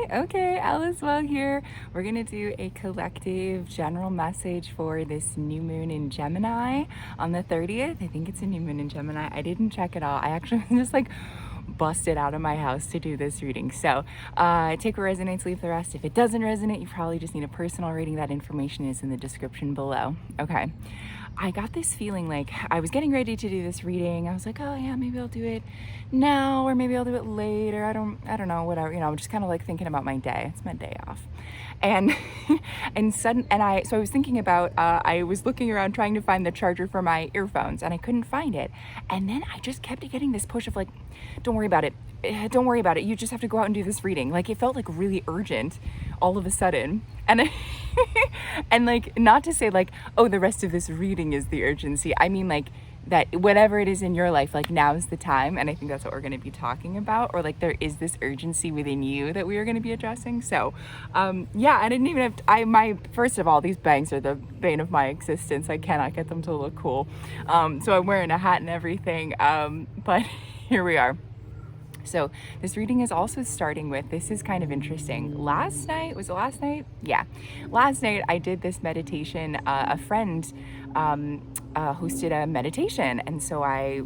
Okay, Alice Well here. We're gonna do a collective general message for this new moon in Gemini on the 30th. I think it's a new moon in Gemini. I didn't check it all. I actually just like busted out of my house to do this reading. So take what resonates, leave the rest. If it doesn't resonate, you probably just need a personal reading. That information is in the description below. Okay. I got this feeling like I was getting ready to do this reading. I was like, oh yeah, maybe I'll do it now, or maybe I'll do it later. I don't know, whatever. I'm just kind of like thinking about my day. It's my day off. And so I was thinking about, I was looking around trying to find the charger for my earphones and I couldn't find it. And then I just kept getting this push of like, don't worry about it. Don't worry about it. You just have to go out and do this reading. Like it felt like really urgent all of a sudden. And and like, not to say like, oh, the rest of this reading is the urgency. I mean like that whatever it is in your life, like now's the time. And I think that's what we're going to be talking about, or like there is this urgency within you that we are going to be addressing. So yeah, I didn't even have first of all, these bangs are the bane of my existence. I cannot get them to look cool. So I'm wearing a hat and everything. But here we are. So this reading is also starting with, this is kind of interesting. Last night Yeah. Last night I did this meditation. A friend hosted a meditation. And so I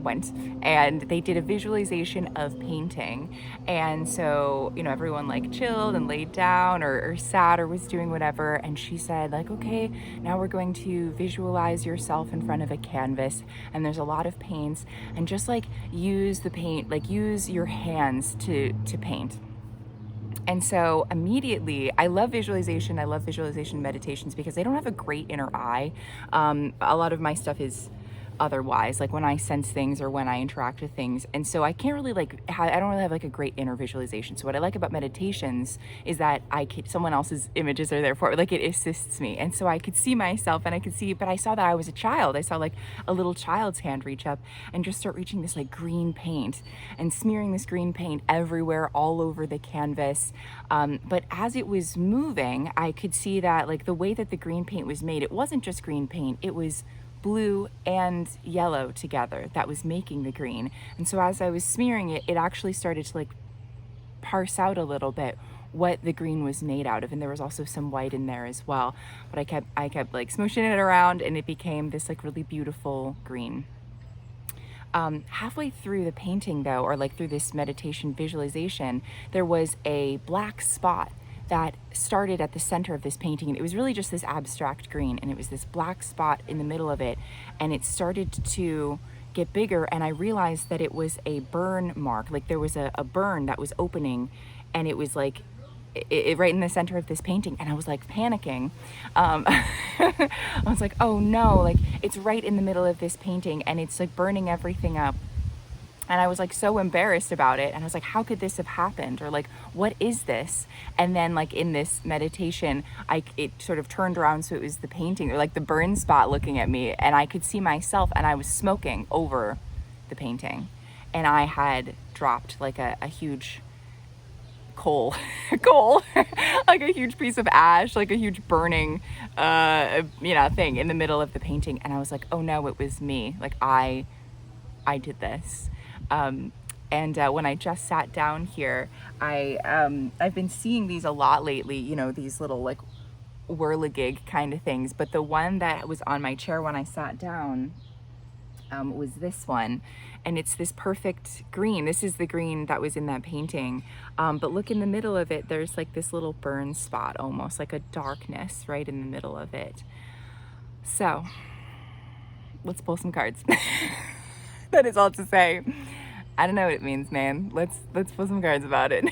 went and they did a visualization of painting. And so, everyone like chilled and laid down or sat or was doing whatever. And she said like, okay, now we're going to visualize yourself in front of a canvas. And there's a lot of paints, and just like use the paint, like use your hands to paint. And so immediately, I love visualization meditations because they don't have a great inner eye. A lot of my stuff is otherwise, like when I sense things or when I interact with things. And so I can't really I don't really have like a great inner visualization. So what I like about meditations is that someone else's images are there for it. Like it assists me. And so I could see myself and but I saw that I was a child. I saw like a little child's hand reach up and just start reaching this like green paint and smearing this green paint everywhere, all over the canvas. But as it was moving, I could see that like the way that the green paint was made, it wasn't just green paint, it was blue and yellow together that was making the green. And so as I was smearing it, it actually started to like parse out a little bit what the green was made out of. And there was also some white in there as well. But I kept like smooshing it around and it became this like really beautiful green. Halfway through the painting though, or like through this meditation visualization, there was a black spot that started at the center of this painting, and it was really just this abstract green, and it was this black spot in the middle of it, and it started to get bigger, and I realized that it was a burn mark. Like there was a burn that was opening, and it was like it right in the center of this painting, and I was like panicking. I was like, oh no, like it's right in the middle of this painting and it's like burning everything up. And I was like so embarrassed about it. And I was like, how could this have happened? Or like, what is this? And then like in this meditation, it sort of turned around. So it was the painting or like the burn spot looking at me, and I could see myself, and I was smoking over the painting. And I had dropped like a huge coal, like a huge piece of ash, like a huge burning, thing in the middle of the painting. And I was like, oh no, it was me. Like I did this. When I just sat down here, I've been seeing these a lot lately, these little like whirligig kind of things. But the one that was on my chair when I sat down was this one. And it's this perfect green. This is the green that was in that painting. But look in the middle of it, there's like this little burn spot, almost like a darkness right in the middle of it. So let's pull some cards. That is all to say. I don't know what it means, man. Let's pull some cards about it.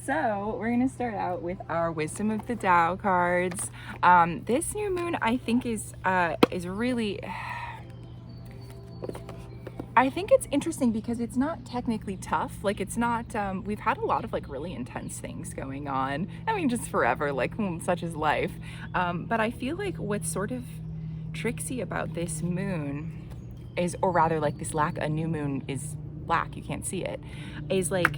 So we're gonna start out with our Wisdom of the Tao cards. This new moon, I think, is really. I think it's interesting because it's not technically tough. Like it's not. We've had a lot of like really intense things going on. I mean, just forever. Like such is life. But I feel like what's sort of tricksy about this moon is, or rather like a new moon is black, you can't see it, is like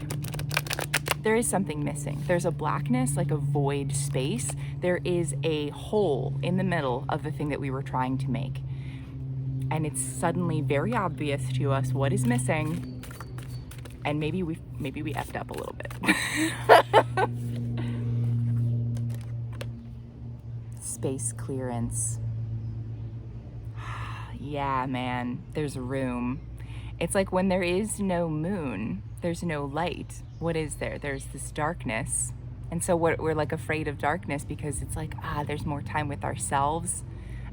there is something missing. There's a blackness, like a void space. There is a hole in the middle of the thing that we were trying to make. And it's suddenly very obvious to us what is missing. And maybe we effed up a little bit. Space clearance. Yeah, man, there's room. It's like when there is no moon, there's no light. What is there? There's this darkness. And so we're like afraid of darkness because it's like, there's more time with ourselves.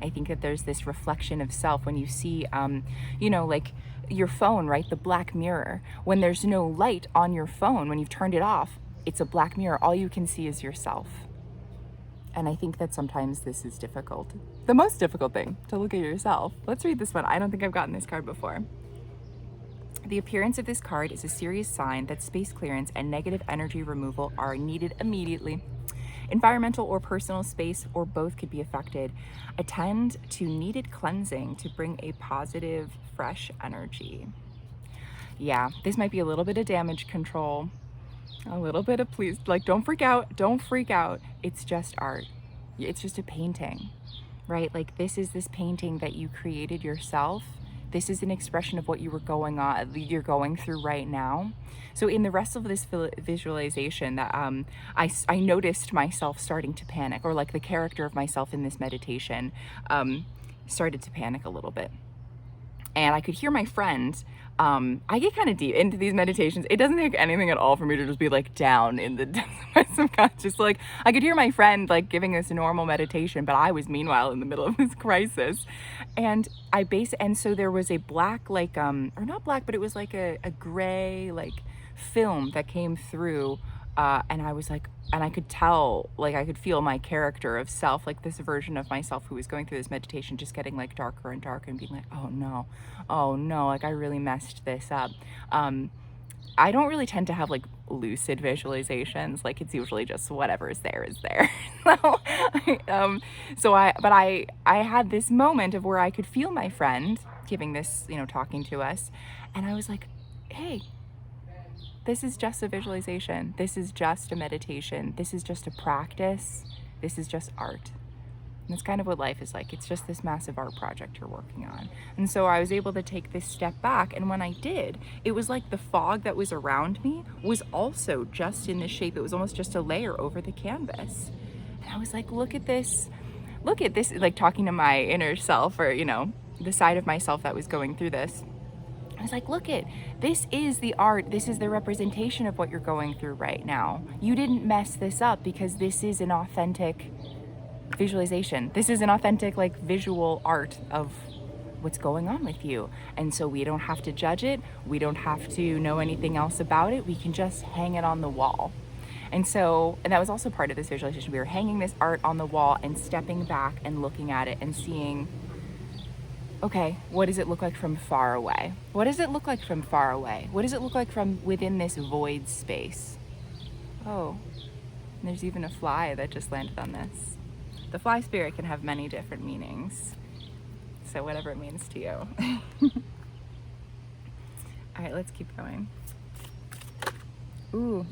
I think that there's this reflection of self when you see, like your phone, right? The black mirror. When there's no light on your phone, when you've turned it off, it's a black mirror. All you can see is yourself. And I think that sometimes this is difficult. The most difficult thing, to look at yourself. Let's read this one. I don't think I've gotten this card before. The appearance of this card is a serious sign that space clearance and negative energy removal are needed immediately. Environmental or personal space or both could be affected. Attend to needed cleansing to bring a positive, fresh energy. Yeah, this might be a little bit of damage control. A little bit of, please, like, don't freak out. Don't freak out. It's just art. It's just a painting, right? Like, this is this painting that you created yourself. This is an expression of what you're going through right now. So in the rest of this visualization, that I noticed myself starting to panic, or like the character of myself in this meditation started to panic a little bit. And I could hear my friend, I get kind of deep into these meditations. It doesn't take anything at all for me to just be like down in the depths of my subconscious. Like, I could hear my friend like giving this normal meditation, but I was meanwhile in the middle of this crisis. And so there was a black, like, or not black, but it was like a gray, like, film that came through. And I was like, and I could tell, like, I could feel my character of self, like this version of myself who was going through this meditation, just getting like darker and darker and being like, oh no, like I really messed this up. I don't really tend to have like lucid visualizations. Like, it's usually just whatever is there is there. So I had this moment of where I could feel my friend giving this, talking to us. And I was like, hey, this is just a visualization. This is just a meditation. This is just a practice. This is just art. And that's kind of what life is like. It's just this massive art project you're working on. And so I was able to take this step back. And when I did, it was like the fog that was around me was also just in this shape. It was almost just a layer over the canvas. And I was like, look at this, like talking to my inner self, or, the side of myself that was going through this. I was like, this is the art. This is the representation of what you're going through right now. You didn't mess this up because this is an authentic visualization. This is an authentic, like, visual art of what's going on with you. And so we don't have to judge it. We don't have to know anything else about it. We can just hang it on the wall. And that was also part of this visualization. We were hanging this art on the wall and stepping back and looking at it and seeing, okay, what does it look like from far away? What does it look like from far away? What does it look like from within this void space? Oh, there's even a fly that just landed on this. The fly spirit can have many different meanings. So whatever it means to you. All right, let's keep going. Ooh,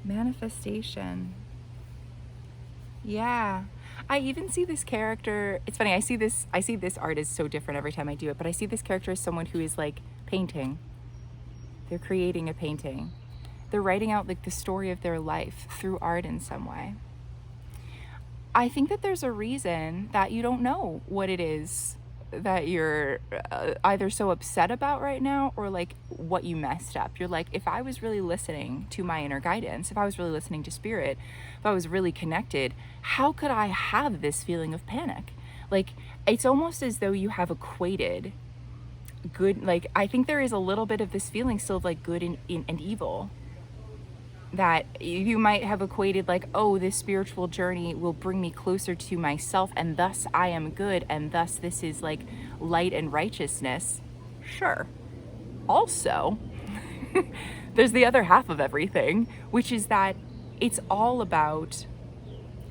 manifestation. Yeah. I even see this character, it's funny, I see this art is so different every time I do it, but I see this character as someone who is like painting. They're creating a painting. They're writing out like the story of their life through art in some way. I think that there's a reason that you don't know what it is that you're either so upset about right now, or like what you messed up. You're like, if I was really listening to my inner guidance, if I was really listening to spirit, if I was really connected, how could I have this feeling of panic? Like, it's almost as though you have equated good, like, I think there is a little bit of this feeling still of like good and evil, that you might have equated like, oh, this spiritual journey will bring me closer to myself, and thus I am good, and thus this is like light and righteousness. Sure. Also, there's the other half of everything, which is that it's all about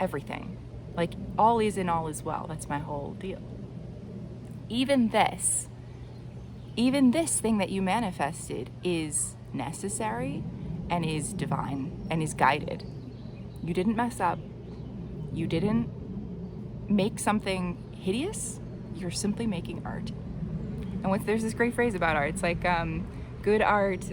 everything. Like, all is in all is well. That's my whole deal. Even this thing that you manifested is necessary and is divine and is guided. You didn't mess up. You didn't make something hideous. You're simply making art. And there's this great phrase about art. It's like, Good art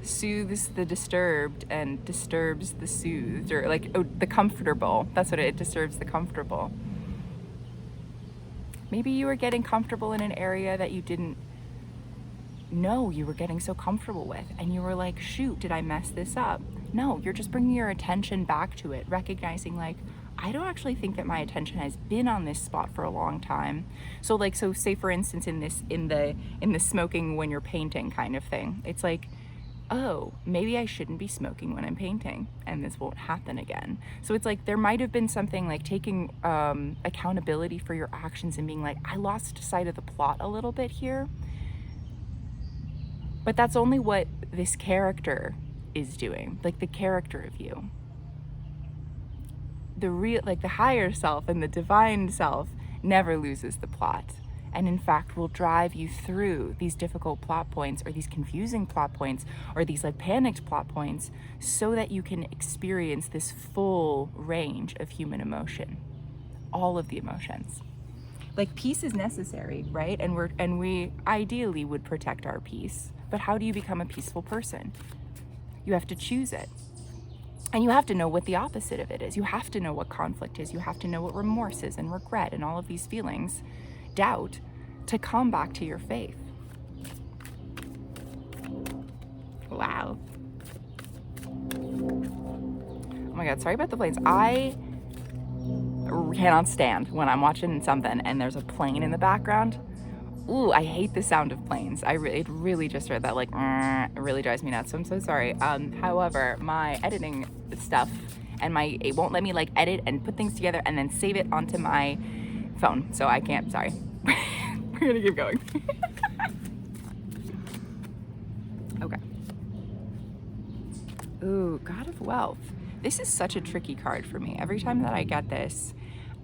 soothes the disturbed and disturbs the soothed, or like, oh, the comfortable. That's what it disturbs the comfortable. Maybe you were getting comfortable in an area that you didn't know you were getting so comfortable with, and you were like, shoot, did I mess this up? No, you're just bringing your attention back to it, recognizing like, I don't actually think that my attention has been on this spot for a long time. So like, so say for instance in the smoking when you're painting kind of thing, it's like, oh, maybe I shouldn't be smoking when I'm painting, and this won't happen again. So it's like there might have been something like taking accountability for your actions and being like, I lost sight of the plot a little bit here. But that's only what this character is doing, like the character of you. The real, like the higher self and the divine self never loses the plot. And in fact will drive you through these difficult plot points, or these confusing plot points, or these like panicked plot points, so that you can experience this full range of human emotion, all of the emotions. Like peace is necessary, right? And we ideally would protect our peace. But how do you become a peaceful person? You have to choose it. And you have to know what the opposite of it is. You have to know what conflict is. You have to know what remorse is, and regret, and all of these feelings, doubt, to come back to your faith. Wow. Oh my God, sorry about the planes. I cannot stand when I'm watching something and there's a plane in the background. Ooh, I hate the sound of planes. It really just heard that, like, it really drives me nuts. So I'm so sorry. However, my editing stuff and it won't let me like edit and put things together and then save it onto my phone. So I can't, sorry. We're gonna keep going. Okay. Ooh, God of Wealth. This is such a tricky card for me. Every time that I get this,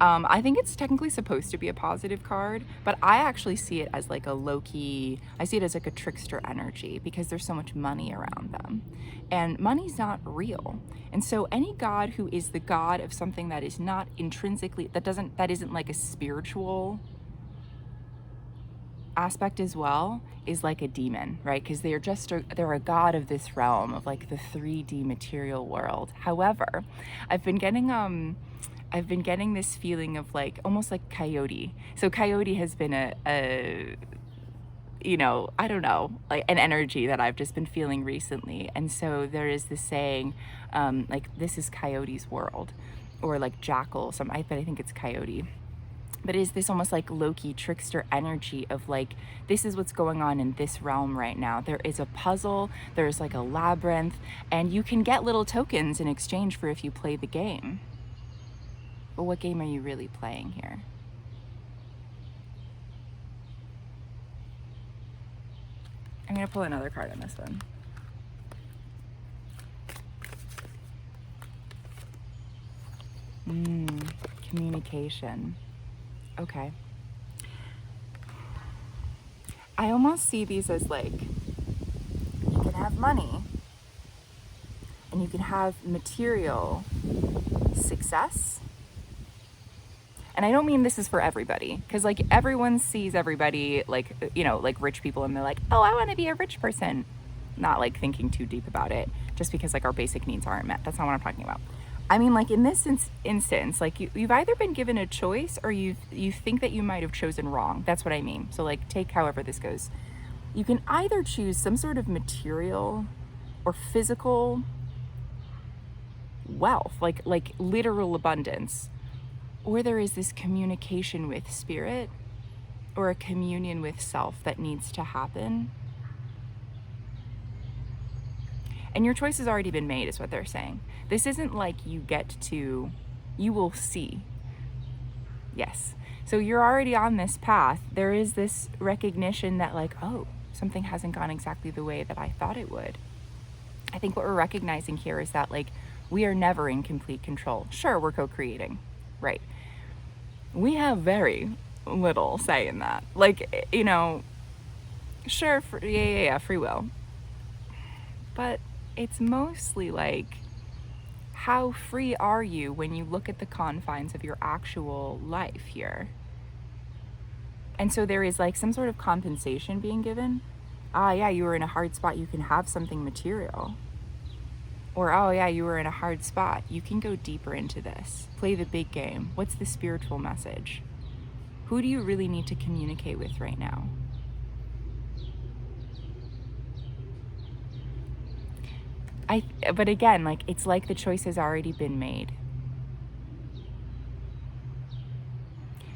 I think it's technically supposed to be a positive card, but I actually see it as like a low-key, I see it as like a trickster energy, because there's so much money around them. And money's not real. And so any god who is the god of something that is not intrinsically, that isn't like a spiritual aspect as well, is like a demon, right? Because they're a god of this realm of like the 3D material world. However, I've been getting this feeling of like almost like coyote. So coyote has been a you know, I don't know, like an energy that I've just been feeling recently. And so there is this saying, like, this is coyote's world, or like jackal, but I think it's coyote. But is this almost like Loki trickster energy of like, this is what's going on in this realm right now. There is a puzzle, there's like a labyrinth, and you can get little tokens in exchange for if you play the game. But what game are you really playing here? I'm gonna pull another card on this one. Communication. Okay. I almost see these as like, you can have money and you can have material success. And I don't mean this is for everybody, because like everyone sees everybody like, you know, like rich people, and they're like, oh, I want to be a rich person. Not like thinking too deep about it, just because like our basic needs aren't met. That's not what I'm talking about. I mean, like in this instance, like you've either been given a choice, or you think that you might have chosen wrong. That's what I mean. So like, take however this goes. You can either choose some sort of material or physical wealth, like literal abundance, or there is this communication with spirit, or a communion with self that needs to happen. And your choice has already been made, is what they're saying. This isn't like you will see. Yes. So you're already on this path. There is this recognition that like, oh, something hasn't gone exactly the way that I thought it would. I think what we're recognizing here is that like, we are never in complete control. Sure, we're co-creating, right? We have very little say in that. Like, you know, sure, free will. But it's mostly like, how free are you when you look at the confines of your actual life here? And so there is like some sort of compensation being given, Ah, yeah, you were in a hard spot, you can have something material. Or, oh yeah, you were in a hard spot, you can go deeper into this. Play the big game. What's the spiritual message? Who do you really need to communicate with right now? But again, like, it's like the choice has already been made.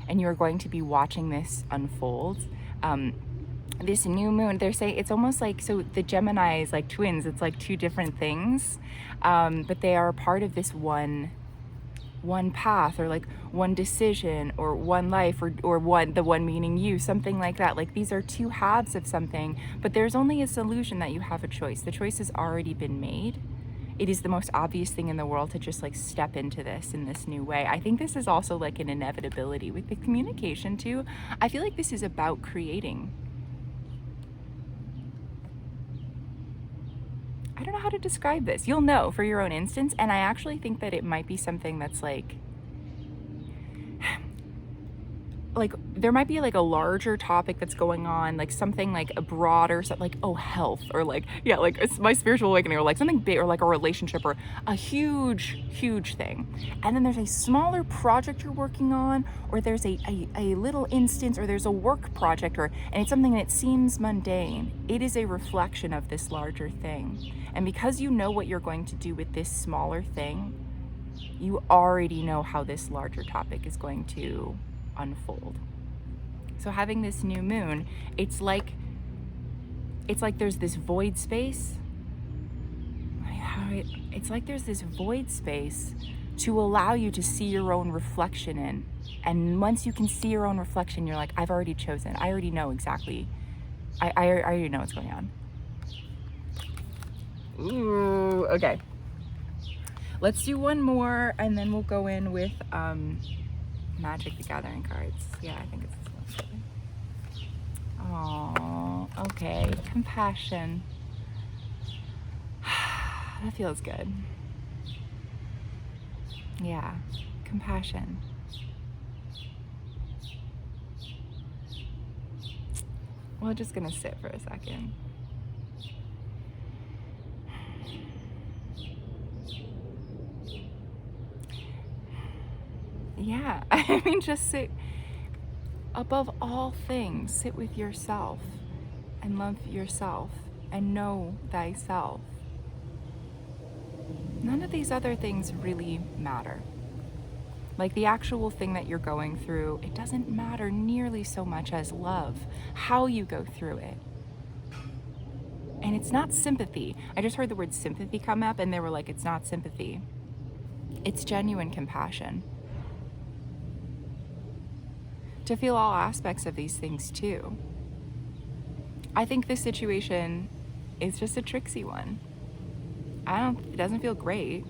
And you're going to be watching this unfold. This new moon, they're saying it's almost like, so the Gemini is like twins, it's like two different things, but they are a part of this one path, or like one decision, or one life, or the one meaning you, something like that. Like, these are two halves of something, but there's only a solution that you have a choice. The choice has already been made. It is the most obvious thing in the world to just like step into this in this new way. I think this is also like an inevitability with the communication too. I feel like this is about creating. I don't know how to describe this. You'll know for your own instance, and I actually think that it might be something that's like there might be like a larger topic that's going on, like something like a broader, like, oh, health, or like, yeah, like it's my spiritual awakening, or like something big, or like a relationship, or a huge thing. And then there's a smaller project you're working on, or there's a little instance, or there's a work project, and it's something that seems mundane. It is a reflection of this larger thing. And because you know what you're going to do with this smaller thing, you already know how this larger topic is going to unfold. So having this new moon, it's like there's this void space. It's like there's this void space to allow you to see your own reflection in. And once you can see your own reflection, you're like, I've already chosen. I already know exactly. I already know what's going on. Ooh, okay. Let's do one more, and then we'll go in with Magic the Gathering cards. Yeah, I think it's this one. Oh, okay. Compassion. That feels good. Yeah, compassion. We're just gonna sit for a second. Yeah, I mean, just sit. Above all things, sit with yourself and love yourself and know thyself. None of these other things really matter. Like, the actual thing that you're going through, it doesn't matter nearly so much as love, how you go through it. And it's not sympathy. I just heard the word sympathy come up, and they were like, it's not sympathy. It's genuine compassion. To feel all aspects of these things too. I think this situation is just a tricksy one. It doesn't feel great.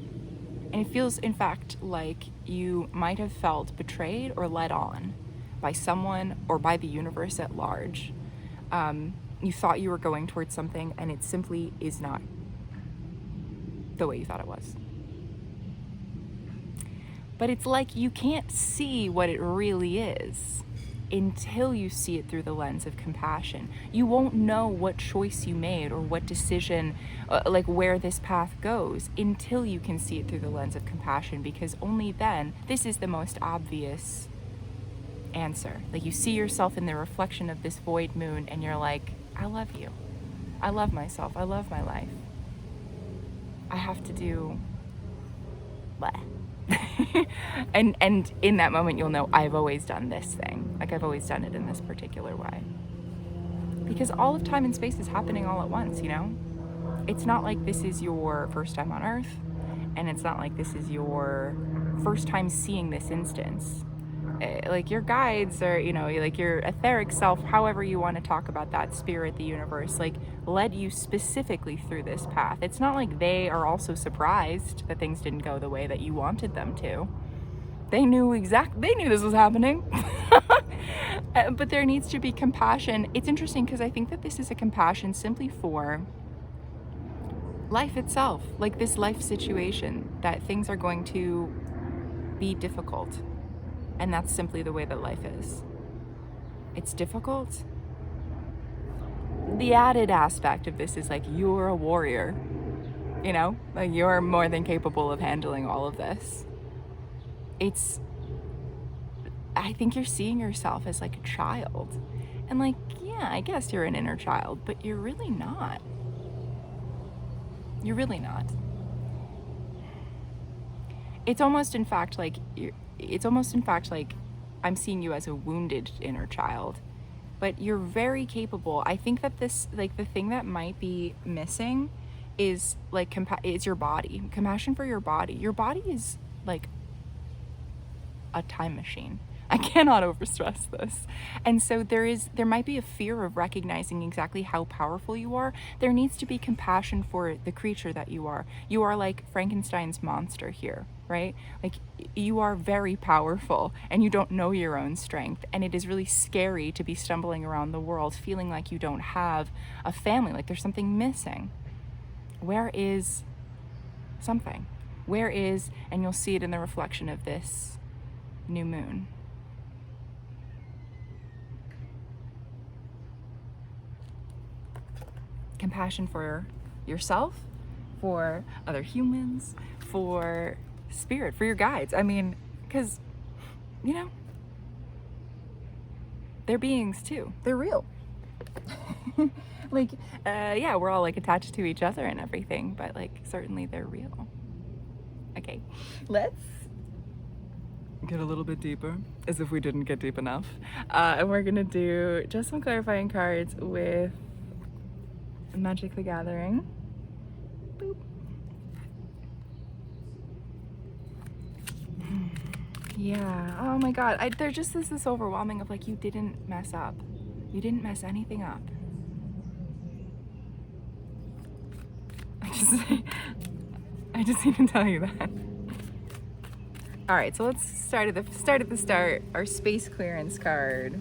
And it feels, in fact, like you might have felt betrayed or led on by someone or by the universe at large. You thought you were going towards something, and it simply is not the way you thought it was. But it's like you can't see what it really is until you see it through the lens of compassion. You won't know what choice you made or what decision, like where this path goes, until you can see it through the lens of compassion, because only then, this is the most obvious answer. Like, you see yourself in the reflection of this void moon, and you're like, I love you. I love myself. I love my life. I have to do what? and in that moment, you'll know, I've always done this thing. Like, I've always done it in this particular way. Because all of time and space is happening all at once, you know? It's not like this is your first time on Earth, and it's not like this is your first time seeing this instance. Like, your guides, or, you know, like your etheric self, however you want to talk about that, spirit, the universe, like, led you specifically through this path. It's not like they are also surprised that things didn't go the way that you wanted them to. They knew this was happening. But there needs to be compassion. It's interesting because I think that this is a compassion simply for life itself, like this life situation, that things are going to be difficult. And that's simply the way that life is. It's difficult. the added aspect of this is like, you're a warrior, you know, like you're more than capable of handling all of this. I think you're seeing yourself as like a child, and like, yeah, I guess you're an inner child, but you're really not. You're really not. It's almost in fact like I'm seeing you as a wounded inner child, but you're very capable. I think that this, like, the thing that might be missing is like it's your body, compassion for your body. Your body is like a time machine. I cannot overstress this. And so there might be a fear of recognizing exactly how powerful you are. There needs to be compassion for the creature that you are. You are like Frankenstein's monster here, right? Like, you are very powerful and you don't know your own strength. And it is really scary to be stumbling around the world feeling like you don't have a family, like there's something missing. Where is something? Where is, and you'll see it in the reflection of this new moon. Compassion for yourself, for other humans, for spirit, for your guides. I mean, because, you know, they're beings too. They're real. Like, yeah, we're all like attached to each other and everything, but like, certainly they're real. Okay, let's get a little bit deeper, as if we didn't get deep enough. And we're gonna do just some clarifying cards with Magic the Gathering. Boop. Yeah, oh my god, there just is this overwhelming of like, you didn't mess up. You didn't mess anything up. I just need to tell you that. All right, so let's start at the start. Our space clearance card.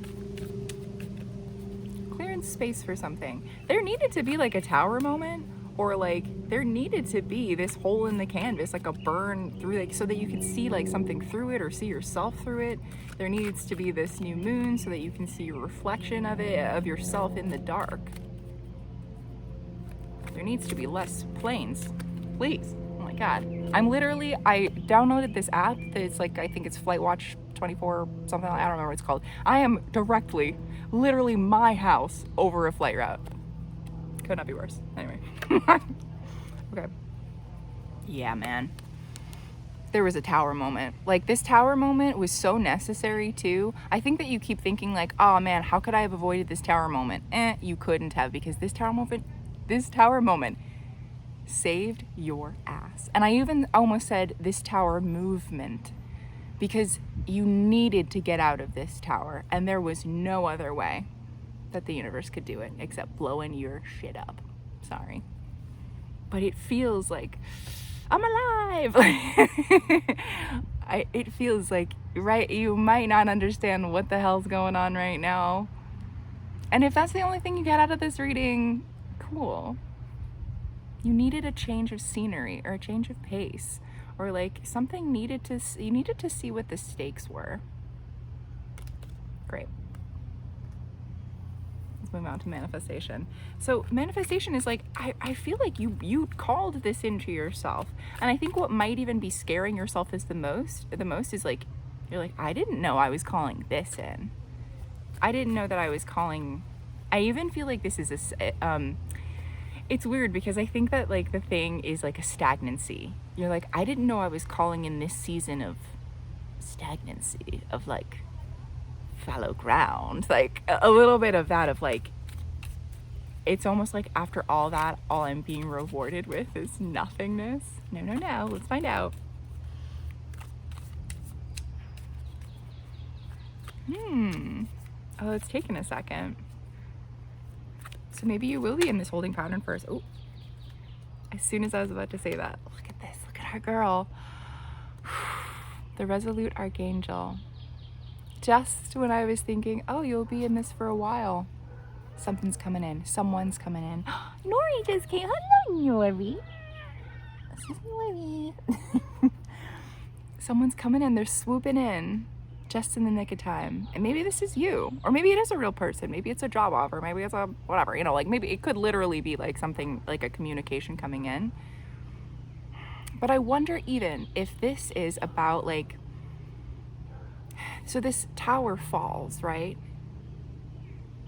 Clearance space for something. There needed to be like a tower moment, or like there needed to be this hole in the canvas, like a burn through, like, so that you could see like something through it or see yourself through it. There needs to be this new moon so that you can see your reflection of it, of yourself in the dark. There needs to be less planes, please. Oh my god. I downloaded this app that's like, I think it's Flight Watch 24 something, I don't remember what it's called. I am directly, literally my house over a flight route. Could not be worse. Anyway. Okay. Yeah, man. There was a tower moment. Like, this tower moment was so necessary too. I think that you keep thinking like, oh man, how could I have avoided this tower moment? You couldn't have, because this tower moment saved your ass. And I even almost said this tower movement, because you needed to get out of this tower, and there was no other way that the universe could do it except blowing your shit up. Sorry. But it feels like I'm alive. It feels like, right, you might not understand what the hell's going on right now. And if that's the only thing you get out of this reading, cool. You needed a change of scenery or a change of pace, or like something you needed to see what the stakes were. Great. Let's move on to manifestation. So manifestation is like, I feel like you called this into yourself. And I think what might even be scaring yourself is the most is like, you're like, I didn't know I was calling this in. I didn't know that I was calling, I even feel like this is it's weird because I think that like the thing is like a stagnancy. You're like, I didn't know I was calling in this season of stagnancy, of like fallow ground, like a little bit of that, of like, it's almost like after all that, all I'm being rewarded with is nothingness. No, let's find out. Oh, it's taken a second. So maybe you will be in this holding pattern first. Oh, as soon as I was about to say that, look at this, look at our girl. The resolute archangel. Just when I was thinking, oh, you'll be in this for a while, something's coming in, someone's coming in. Nori just came. Hello, Nori. This is Nori. Someone's coming in, they're swooping in. just in the nick of time. And maybe this is you, or maybe it is a real person. Maybe it's a job offer. Maybe it's a whatever, like maybe it could literally be like something like a communication coming in. But I wonder even if this is about like, so this tower falls, right?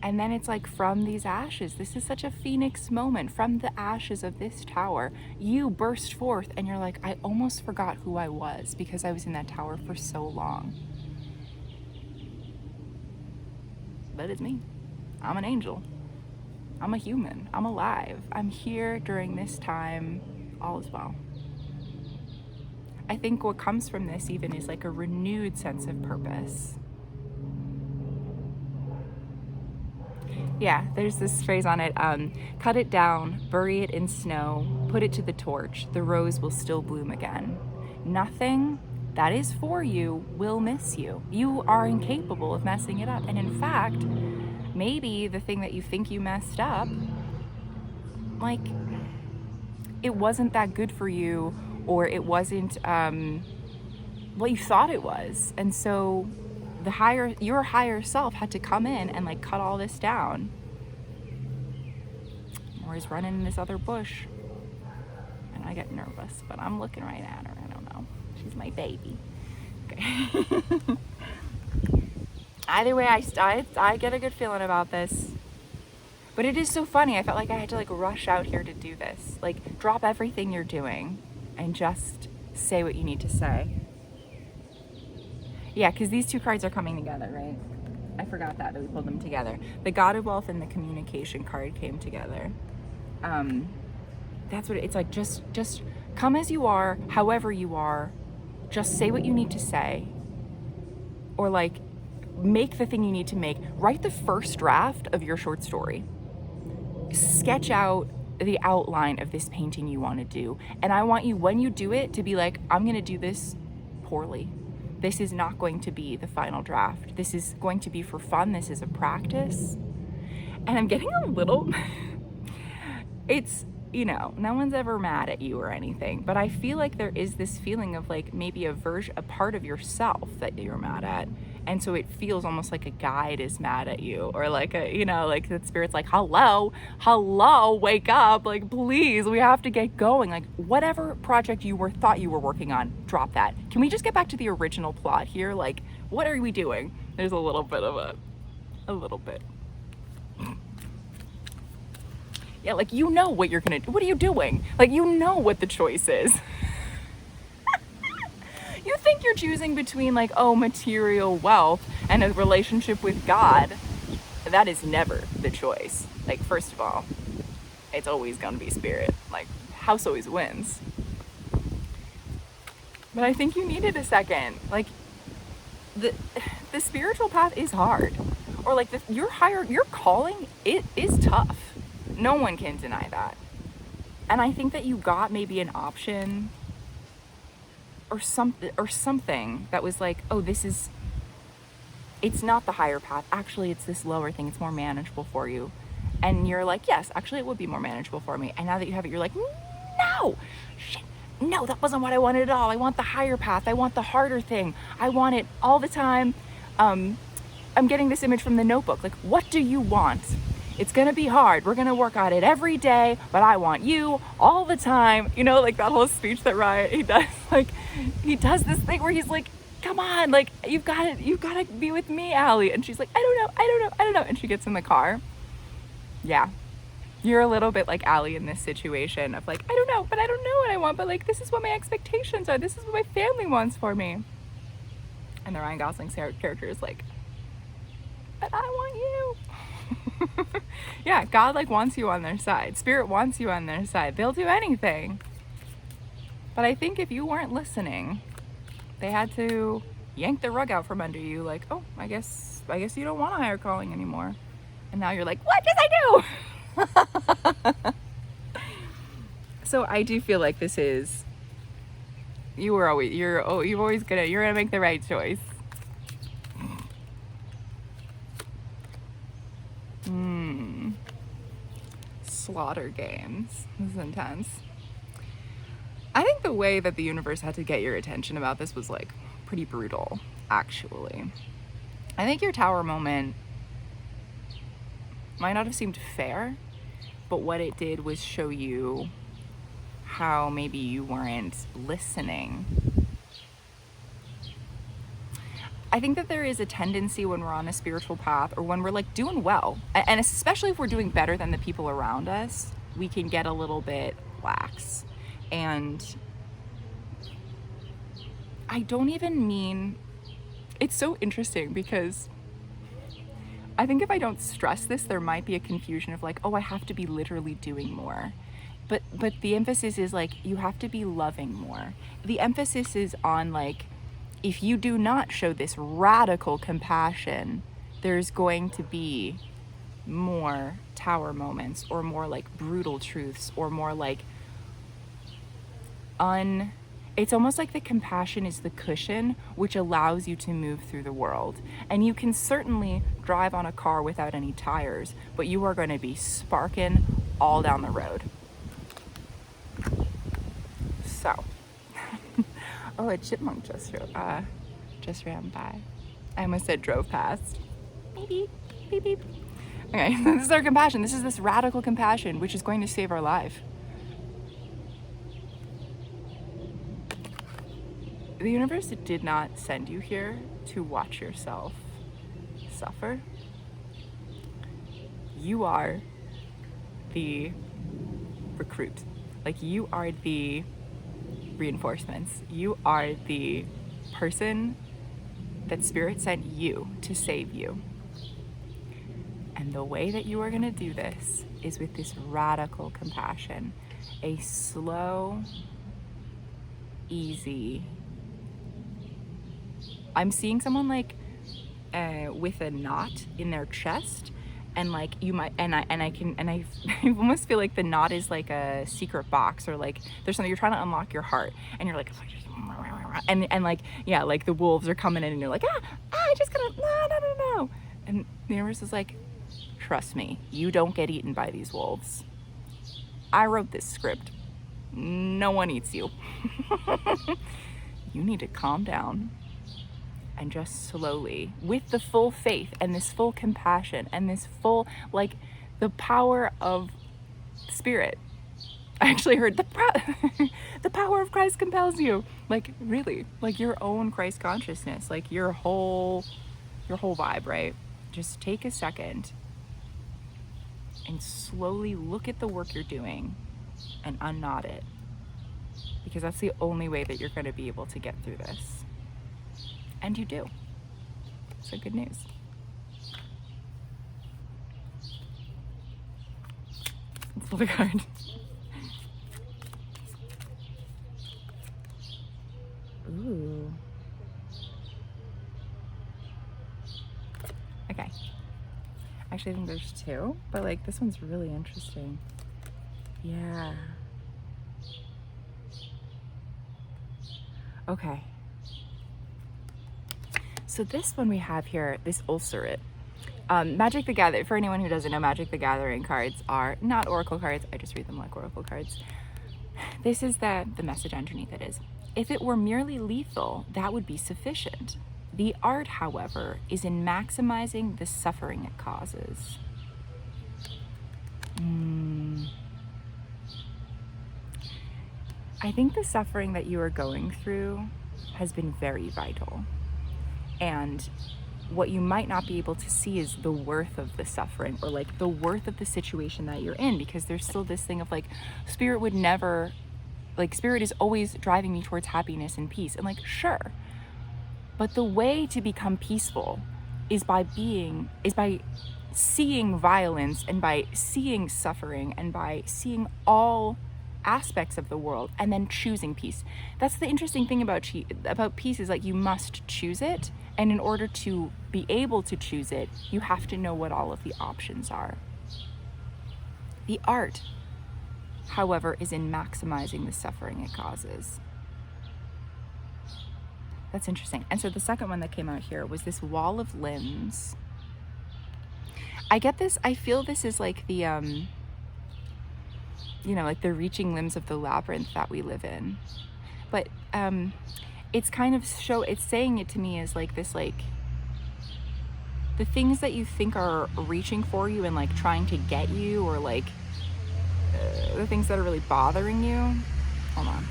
And then it's like from these ashes, this is such a phoenix moment. From the ashes of this tower, you burst forth and you're like, I almost forgot who I was because I was in that tower for so long. But it's me. I'm an angel. I'm a human. I'm alive. I'm here during this time. All is well. I think what comes from this even is like a renewed sense of purpose. Yeah, there's this phrase on it, cut it down, bury it in snow, put it to the torch, the rose will still bloom again. Nothing that is for you will miss you. You are incapable of messing it up. And in fact, maybe the thing that you think you messed up, like, it wasn't that good for you, or it wasn't what you thought it was. And so your higher self had to come in and like cut all this down. Or he's running in this other bush. And I get nervous, but I'm looking right at her. I don't know. She's my baby. Okay. Either way, I get a good feeling about this. But it is so funny. I felt like I had to like rush out here to do this. Like, drop everything you're doing and just say what you need to say. Yeah, because these two cards are coming together, right? I forgot that we pulled them together. The God of Wealth and the Communication card came together. That's what it's like. Just come as you are, however you are. Just say what you need to say. Or like, make the thing you need to make. Write the first draft of your short story. Sketch out the outline of this painting you want to do. And I want you, when you do it, to be like, I'm going to do this poorly. This is not going to be the final draft. This is going to be for fun. This is a practice. And I'm getting a little, it's, no one's ever mad at you or anything, but I feel like there is this feeling of like maybe a part of yourself that you're mad at. And so it feels almost like a guide is mad at you, or like like the spirit's like, hello, wake up. Like, please, we have to get going. Like, whatever project you thought you were working on, drop that. Can we just get back to the original plot here? Like, what are we doing? There's a little bit. Yeah, like, what you're gonna do. What are you doing? Like, what the choice is. You think you're choosing between like, material wealth and a relationship with God. That is never the choice. Like, first of all, it's always gonna be spirit. Like, house always wins. But I think you needed a second. Like, the spiritual path is hard. Or like your calling, it is tough. No one can deny that. And I think that you got maybe an option or something that was like, it's not the higher path. Actually, it's this lower thing. It's more manageable for you. And you're like, yes, actually it would be more manageable for me. And now that you have it, you're like, no, that wasn't what I wanted at all. I want the higher path. I want the harder thing. I want it all the time. I'm getting this image from The Notebook. Like, what do you want? It's gonna be hard. We're gonna work on it every day, but I want you all the time. Like that whole speech that Ryan, he does, like, he does this thing where he's like, come on, like, you've gotta be with me, Allie. And she's like, I don't know. And she gets in the car. Yeah. You're a little bit like Allie in this situation of like, I don't know what I want, but like, this is what my expectations are. This is what my family wants for me. And the Ryan Gosling character is like, but I want you. Yeah, God like wants you on their side. Spirit wants you on their side. They'll do anything. But I think if you weren't listening, they had to yank the rug out from under you. Like, I guess you don't want a higher calling anymore. And now you're like, what did I do? So I do feel like this is, you're gonna make the right choice. Slaughter games. This is intense. I think the way that the universe had to get your attention about this was like pretty brutal, actually. I think your tower moment might not have seemed fair, but what it did was show you how maybe you weren't listening. I think that there is a tendency when we're on a spiritual path, or when we're like doing well, and especially if we're doing better than the people around us, we can get a little bit lax. And I don't even mean, it's so interesting because I think if I don't stress this, there might be a confusion of like, oh, I have to be literally doing more. But the emphasis is like, you have to be loving more. The emphasis is on like, if you do not show this radical compassion, there's going to be more tower moments, or more like brutal truths, or more like it's almost like the compassion is the cushion which allows you to move through the world. And you can certainly drive on a car without any tires, but you are going to be sparking all down the road. So, oh, a chipmunk just ran by. I almost said drove past. Beep, beep, beep, beep. Okay, this is our compassion. This is this radical compassion which is going to save our life. The universe did not send you here to watch yourself suffer. You are the recruit. Like, you are the reinforcements. You are the person that Spirit sent you to save you. And the way that you are going to do this is with this radical compassion, a slow, easy. I'm seeing someone like with a knot in their chest, and like you might, I almost feel like the knot is like a secret box, or like there's something you're trying to unlock your heart, and you're like, and like, yeah, like the wolves are coming in, and you're like, I just gotta, no. And the universe is like, trust me, you don't get eaten by these wolves. I wrote this script. No one eats you. You need to calm down and just slowly, with the full faith and this full compassion and this full, like, the power of Spirit. I actually heard the power of Christ compels you. Like, really, like your own Christ consciousness, like your whole vibe, right? Just take a second and slowly look at the work you're doing and unknot it, because that's the only way that you're going to be able to get through this. And you do. So good news. Let's pull the card. Ooh. Okay. Actually, I think there's two, but like this one's really interesting. Yeah. Okay. So this one we have here, this ulcerate. Magic the Gathering, for anyone who doesn't know, Magic the Gathering cards are not oracle cards. I just read them like oracle cards. This is the message underneath it is, if it were merely lethal, that would be sufficient. The art, however, is in maximizing the suffering it causes. I think the suffering that you are going through has been very vital. And what you might not be able to see is the worth of the suffering, or like the worth of the situation that you're in, because there's still this thing of like, Spirit would never, like, Spirit is always driving me towards happiness and peace. And like, sure. But the way to become peaceful is by seeing violence, and by seeing suffering, and by seeing all aspects of the world, and then choosing peace. That's the interesting thing about peace, is like, you must choose it. And in order to be able to choose it, you have to know what all of the options are. The art, however, is in maximizing the suffering it causes. That's interesting. And so the second one that came out here was this wall of limbs. I get this, I feel this is like the you know, like the reaching limbs of the labyrinth that we live in. But it's kind of it's saying it to me as like this, like the things that you think are reaching for you and like trying to get you, or like the things that are really bothering you. Hold on.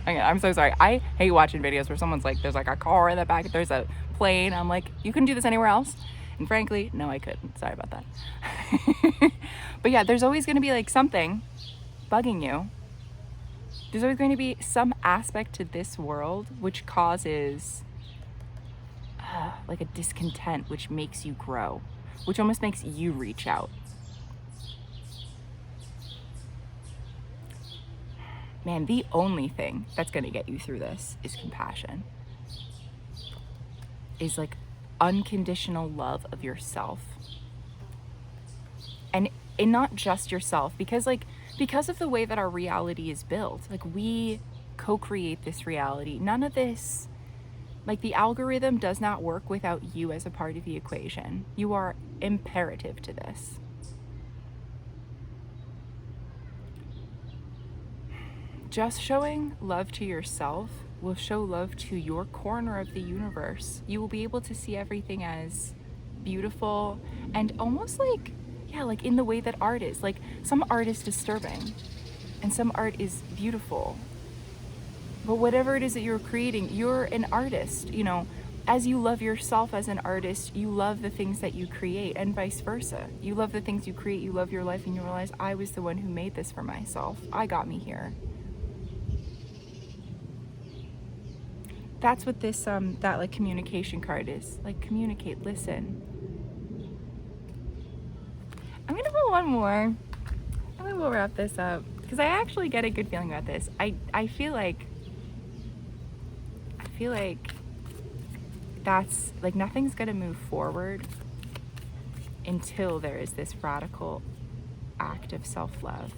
Okay, I'm so sorry. I hate watching videos where someone's like, there's like a car in the back, there's a plane. I'm like, you couldn't do this anywhere else? And frankly, no, I couldn't. Sorry about that. But yeah, there's always going to be like something bugging you. There's always going to be some aspect to this world which causes like a discontent, which makes you grow, which almost makes you reach out. Man, the only thing that's going to get you through this is compassion. Is like unconditional love of yourself. And not just yourself, because of the way that our reality is built, like we co-create this reality. None of this, like the algorithm does not work without you as a part of the equation. You are imperative to this. Just showing love to yourself will show love to your corner of the universe. You will be able to see everything as beautiful and almost like, yeah, like in the way that art is. Like some art is disturbing and some art is beautiful. But whatever it is that you're creating, you're an artist. You know, as you love yourself as an artist, you love the things that you create, and vice versa. You love the things you create, you love your life, and you realize, I was the one who made this for myself. I got me here. That's what this that like communication card is. Like communicate, listen. I'm gonna pull one more, and then we'll wrap this up, because I actually get a good feeling about this. I feel like that's like nothing's gonna move forward until there is this radical act of self-love,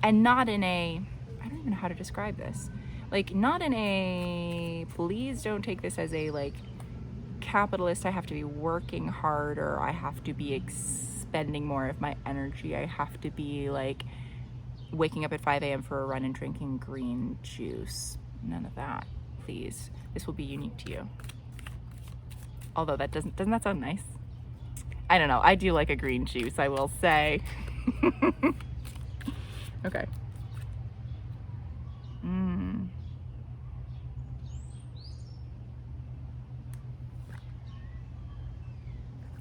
and not in a, I don't even know how to describe this. Like not in a, please don't take this as a like capitalist, I have to be working harder, I have to be expending more of my energy, I have to be like waking up at 5 a.m. for a run and drinking green juice. None of that, please. This will be unique to you. Although that doesn't that sound nice? I don't know, I do like a green juice, I will say. Okay.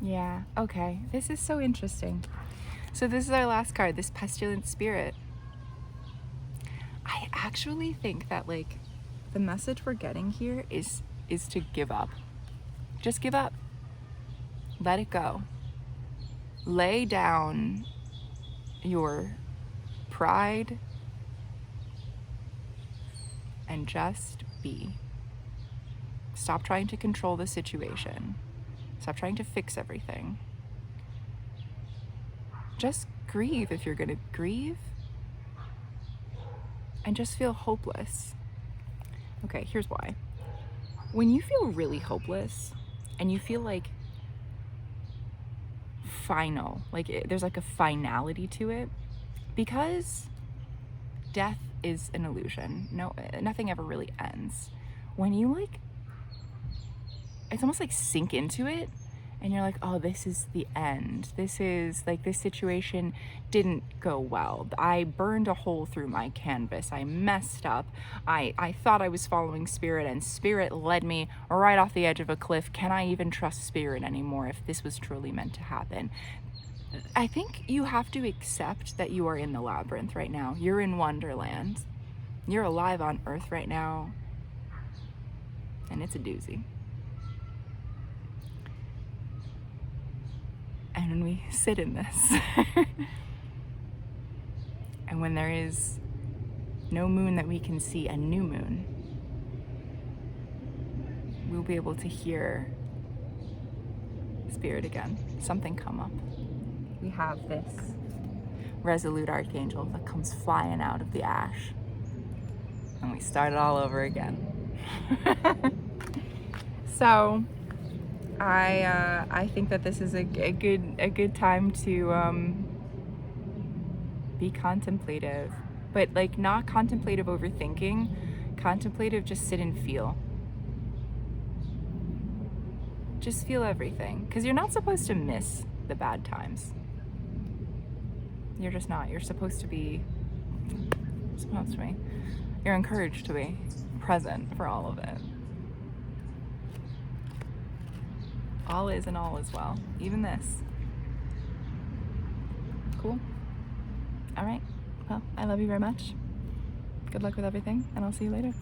Yeah, okay. This is so interesting. So this is our last card, this pestilent spirit. I actually think that like the message we're getting here is to give up. Just give up. Let it go. Lay down your pride and just be. Stop trying to control the situation. Stop trying to fix everything. Just grieve if you're gonna grieve. And just feel hopeless. Okay, here's why. When you feel really hopeless and you feel like final, like there's like a finality to it, because death is an illusion. No, nothing ever really ends. When you like, it's almost like sink into it and you're like, oh, this is the end. This is like, this situation didn't go well. I burned a hole through my canvas. I messed up. I thought I was following spirit and spirit led me right off the edge of a cliff. Can I even trust spirit anymore if this was truly meant to happen? I think you have to accept that you are in the labyrinth right now. You're in Wonderland. You're alive on Earth right now. And it's a doozy. And when we sit in this, and when there is no moon that we can see, a new moon, we'll be able to hear spirit again, something come up. We have this resolute archangel that comes flying out of the ash, and we start it all over again. So I think that this is a good time to be contemplative, but like not contemplative overthinking, contemplative just sit and feel. Just feel everything, because you're not supposed to miss the bad times. You're just not. You're supposed to be, you're encouraged to be present for all of it. All is and all is well, even this. Cool. All right. Well, I love you very much. Good luck with everything, and I'll see you later.